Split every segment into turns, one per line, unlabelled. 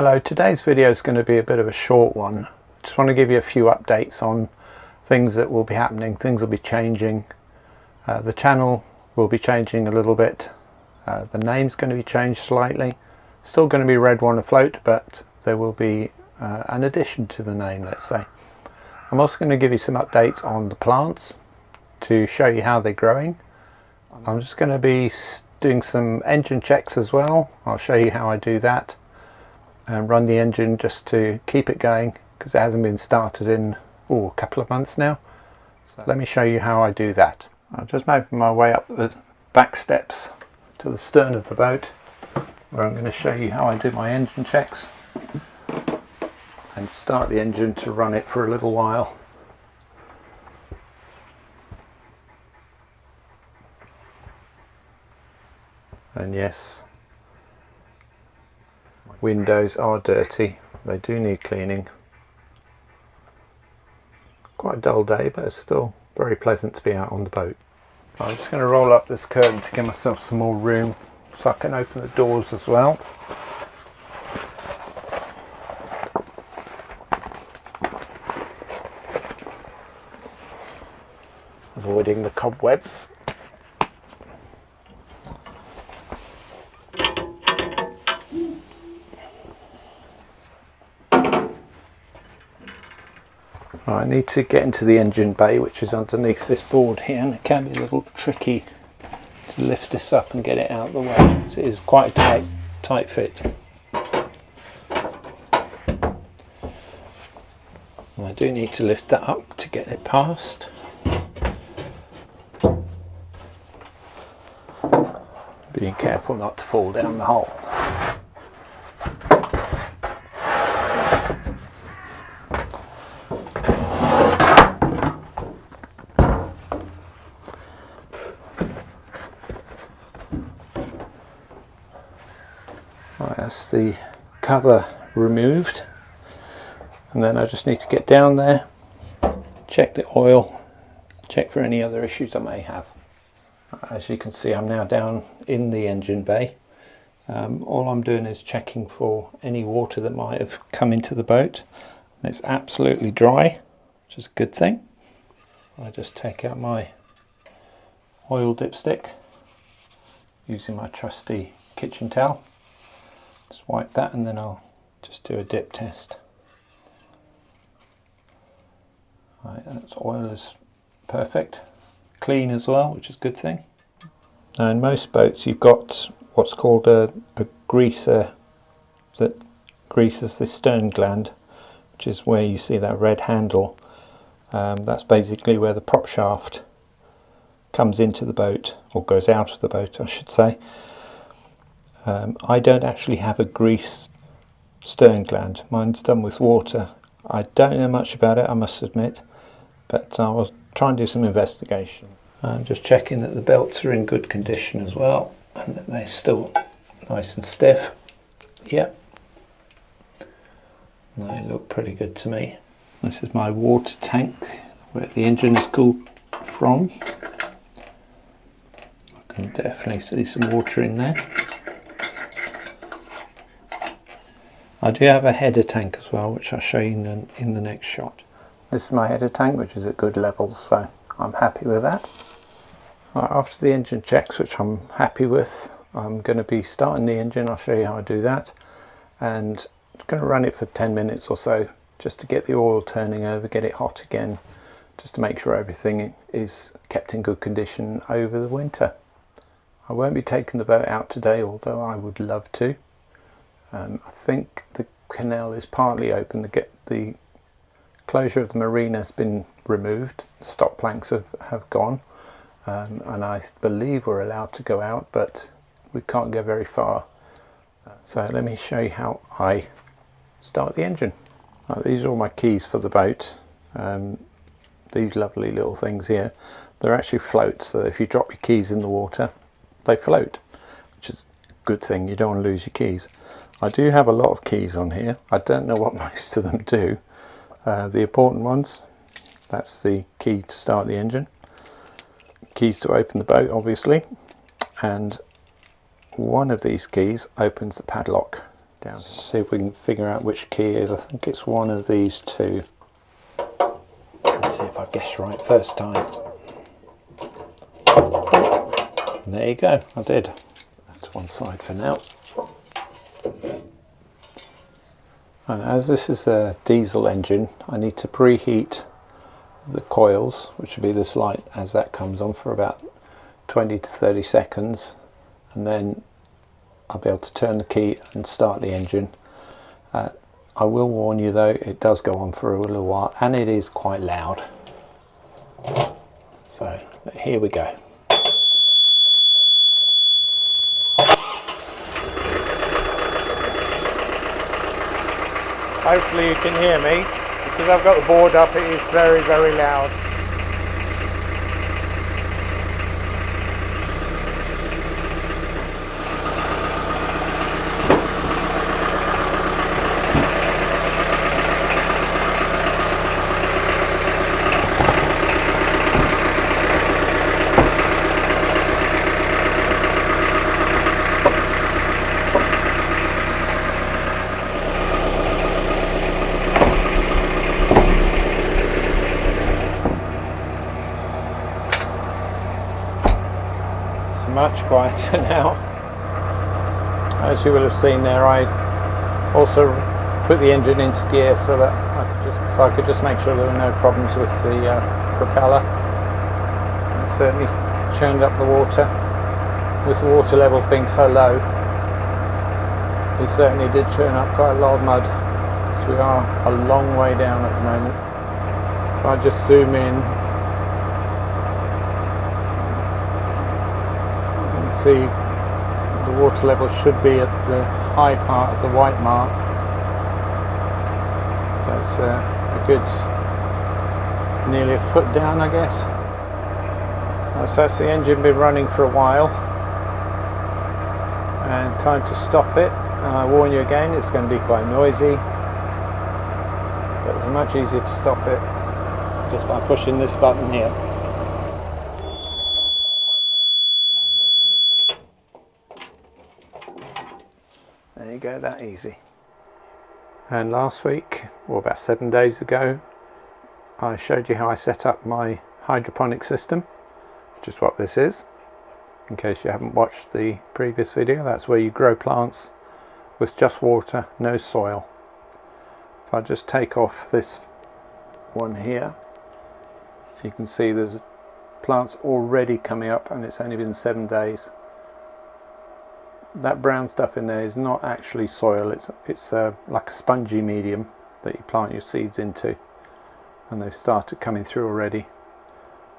Hello, today's video is going to be a bit of a short one. I just want to give you a few updates on things that will be happening. Things will be changing. The channel will be changing a little bit. The name's going to be changed slightly. Still going to be Red One Afloat, but there will be an addition to the name, let's say. I'm also going to give you some updates on the plants to show you how they're growing. I'm just going to be doing some engine checks as well. I'll show you how I do that and run the engine just to keep it going, because it hasn't been started in a couple of months now. So let me show you how I do that. I'll just make my way up the back steps to the stern of the boat, where I'm going to show you how I do my engine checks and start the engine to run it for a little while. And yes, windows are dirty, they do need cleaning. Quite a dull day, but it's still very pleasant to be out on the boat. I'm just going to roll up this curtain to give myself some more room so I can open the doors as well. Avoiding the cobwebs. I need to get into the engine bay, which is underneath this board here, and it can be a little tricky to lift this up and get it out of the way. So it is quite a tight fit. And I do need to lift that up to get it past. Being careful not to fall down the hole. Right, that's the cover removed, and then I just need to get down there, check the oil, check for any other issues I may have. As you can see, I'm now down in the engine bay. All I'm doing is checking for any water that might have come into the boat. And it's absolutely dry, which is a good thing. I just take out my oil dipstick using my trusty kitchen towel. Just wipe that, and then I'll just do a dip test. Right, that's oil is perfect. Clean as well, which is a good thing. Now in most boats you've got what's called a greaser that greases the stern gland, which is where you see that red handle. That's basically where the prop shaft comes into the boat, or goes out of the boat I should say. I don't actually have a grease stern gland. Mine's done with water. I don't know much about it, I must admit, but I will try and do some investigation. I'm just checking that the belts are in good condition as well, and that they're still nice and stiff. Yep, they look pretty good to me. This is my water tank where the engine is cooled from. I can definitely see some water in there. I do have a header tank as well, which I'll show you in the next shot. This is my header tank, which is at good levels, so I'm happy with that. Right, after the engine checks, which I'm happy with, I'm going to be starting the engine. I'll show you how I do that, and I'm going to run it for 10 minutes or so just to get the oil turning over, get it hot again, just to make sure everything is kept in good condition over the winter. I won't be taking the boat out today, although I would love to. I think the canal is partly open. The closure of the marina has been removed. The stop planks have gone, and I believe we're allowed to go out, but we can't go very far. So let me show you how I start the engine. These are all my keys for the boat. These lovely little things here, they're actually floats, so if you drop your keys in the water they float, which is a good thing. You don't want to lose your keys. I do have a lot of keys on here. I don't know what most of them do. The important ones, that's the key to start the engine, keys to open the boat obviously, and one of these keys opens the padlock. down. See if we can figure out which key it is. I think it's one of these two. Let's see if I guess right first time. And there you go, I did. That's one side for now. And as this is a diesel engine, I need to preheat the coils, which will be this light as that comes on, for about 20 to 30 seconds, and then I'll be able to turn the key and start the engine. I will warn you though, it does go on for a little while and it is quite loud. So here we go. Hopefully you can hear me. Because I've got the board up, it is very, very loud. Much quieter now. As you will have seen there, I also put the engine into gear so that I could just make sure there were no problems with the propeller. It certainly churned up the water. With the water level being so low, it certainly did churn up quite a lot of mud. So we are a long way down at the moment. If I just zoom in, see the water level should be at the high part of the white mark. So it's a good nearly a foot down, I guess. So that's the engine been running for a while, and time to stop it. And I warn you again, it's going to be quite noisy, but it's much easier to stop it just by pushing this button here. There you go, that easy. And last week, or about 7 days ago, I showed you how I set up my hydroponic system, which is what this is. In case you haven't watched the previous video, that's where you grow plants with just water, no soil. If I just take off this one here, you can see there's plants already coming up, and it's only been 7 days. That brown stuff in there is not actually soil, it's like a spongy medium that you plant your seeds into, and they've started coming through already.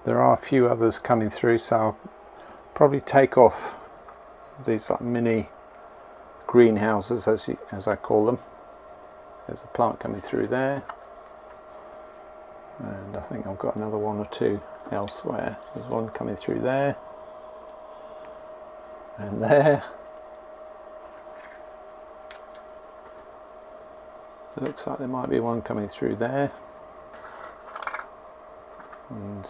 There are a few others coming through, so I'll probably take off these like mini greenhouses as I call them. So there's a plant coming through there, and I think I've got another one or two elsewhere. There's one coming through there and there. It looks like there might be one coming through there, and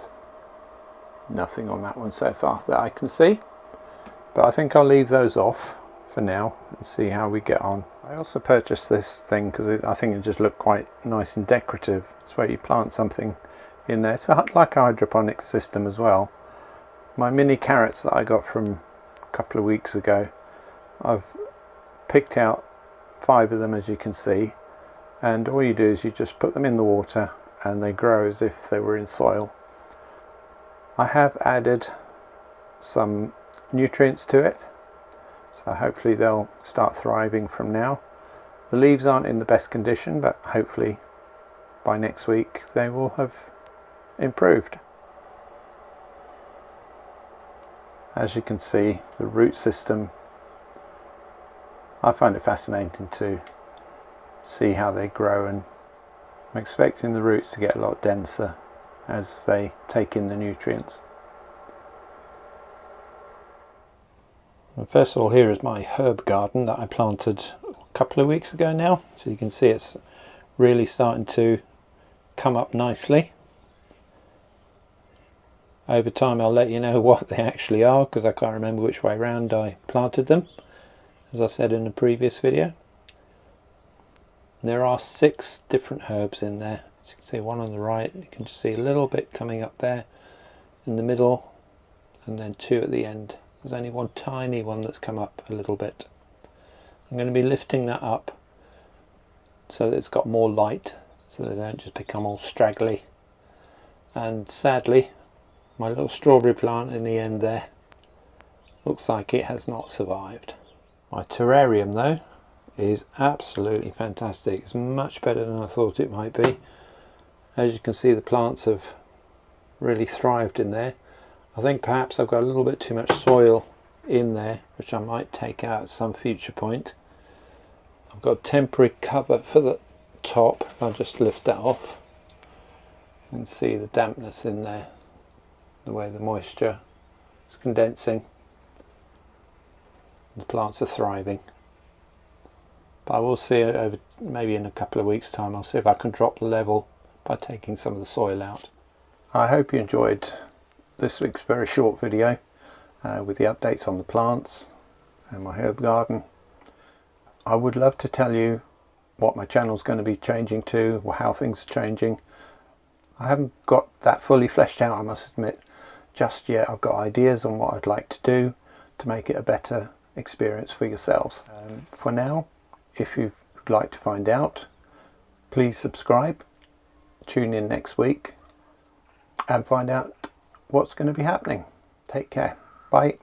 nothing on that one so far that I can see, but I think I'll leave those off for now and see how we get on. I also purchased this thing because I think it just looked quite nice and decorative. It's where you plant something in there. It's like a hydroponic system as well. My mini carrots that I got from a couple of weeks ago, I've picked out 5 of them, as you can see. And all you do is you just put them in the water and they grow as if they were in soil. I have added some nutrients to it, so hopefully they'll start thriving from now. The leaves aren't in the best condition, but hopefully by next week they will have improved. As you can see, the root system, I find it fascinating to see how they grow, and I'm expecting the roots to get a lot denser as they take in the nutrients. And first of all, here is my herb garden that I planted a couple of weeks ago now, so you can see it's really starting to come up nicely. Over time I'll let you know what they actually are, because I can't remember which way round I planted them, as I said in the previous video. There are 6 different herbs in there. As you can see, one on the right, you can just see a little bit coming up there in the middle, and then 2 at the end. There's only one tiny one that's come up a little bit. I'm going to be lifting that up so that it's got more light, so they don't just become all straggly. And sadly, my little strawberry plant in the end there looks like it has not survived. My terrarium though is absolutely fantastic. It's much better than I thought it might be. As you can see, the plants have really thrived in there. I think perhaps I've got a little bit too much soil in there, which I might take out at some future point. I've got temporary cover for the top. I'll just lift that off. You can see the dampness in there, the way the moisture is condensing. The plants are thriving. But I will see over maybe in a couple of weeks' time. I'll see if I can drop the level by taking some of the soil out. I hope you enjoyed this week's very short video with the updates on the plants and my herb garden. I would love to tell you what my channel is going to be changing to, or how things are changing. I haven't got that fully fleshed out, I must admit, just yet. I've got ideas on what I'd like to do to make it a better experience for yourselves. For now, if you'd like to find out, please subscribe, tune in next week and find out what's going to be happening. Take care. Bye.